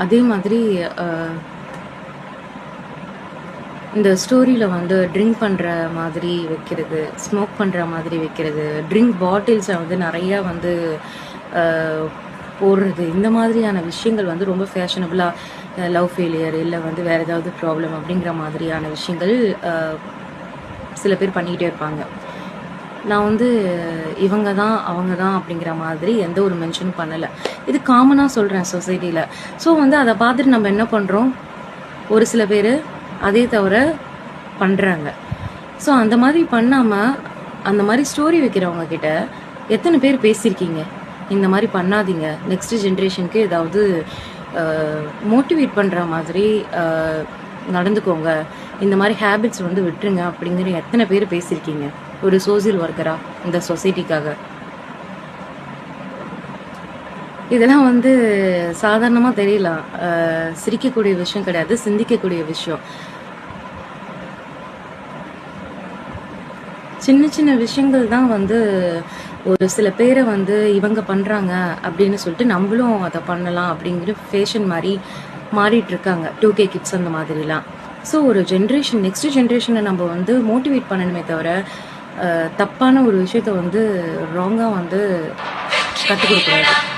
அதே மாதிரி இந்த ஸ்டோரியில் வந்து ட்ரிங்க் பண்ணுற மாதிரி வைக்கிறது, ஸ்மோக் பண்ணுற மாதிரி வைக்கிறது, ட்ரிங்க் பாட்டில்ஸை வந்து நிறையா வந்து போடுறது, இந்த மாதிரியான விஷயங்கள் வந்து ரொம்ப ஃபேஷனபுளாக லவ் ஃபெயிலியர் இல்லை வந்து வேறு ஏதாவது ப்ராப்ளம் அப்படிங்கிற மாதிரியான விஷயங்கள் சில பேர் பண்ணிக்கிட்டே இருப்பாங்க. நான் வந்து இவங்க தான் அவங்க தான் அப்படிங்கிற மாதிரி எந்த ஒரு மென்ஷனும் பண்ணலை. இது காமனாக சொல்கிறேன் சொசைட்டியில். ஸோ வந்து அதை பார்த்துட்டு நம்ம என்ன பண்ணுறோம், ஒரு சில பேர் அதே தவிர பண்ணுறாங்க. ஸோ அந்த மாதிரி பண்ணாமல் அந்த மாதிரி ஸ்டோரி வைக்கிறவங்க கிட்ட எத்தனை பேர் பேசியிருக்கீங்க, இந்த மாதிரி பண்ணாதீங்க, நெக்ஸ்ட் ஜென்ரேஷனுக்கு ஏதாவது மோட்டிவேட் பண்ணுற மாதிரி நடந்துக்கோங்க, இந்த மாதிரி ஹேபிட்ஸ் வந்து விட்டுருங்க அப்படிங்கிற எத்தனை பேர் பேசியிருக்கீங்க ஒரு சோசியல் ஒர்க்கரா இந்த சொசைட்டிக்காக? இதெல்லாம் வந்து சாதாரணமாக தெரியலாம், சிரிக்கக்கூடிய விஷயம் கிடையாது, சிந்திக்கக்கூடிய விஷயம். சின்ன சின்ன விஷயங்கள் தான் வந்து ஒரு சில பேரை வந்து இவங்க பண்ணுறாங்க அப்படின்னு சொல்லிட்டு நம்மளும் அதை பண்ணலாம் அப்படிங்கிற ஃபேஷன் மாதிரி மாறிட்டு இருக்காங்க 2K கிட்ஸ் அந்த மாதிரிலாம். ஸோ ஒரு ஜென்ரேஷன், நெக்ஸ்ட் ஜென்ரேஷனை நம்ம வந்து மோட்டிவேட் பண்ணணுமே தவிர தப்பான ஒரு விஷயத்த வந்து ராங்காக வந்து கற்றுக் கொடுக்கக்கூடாது.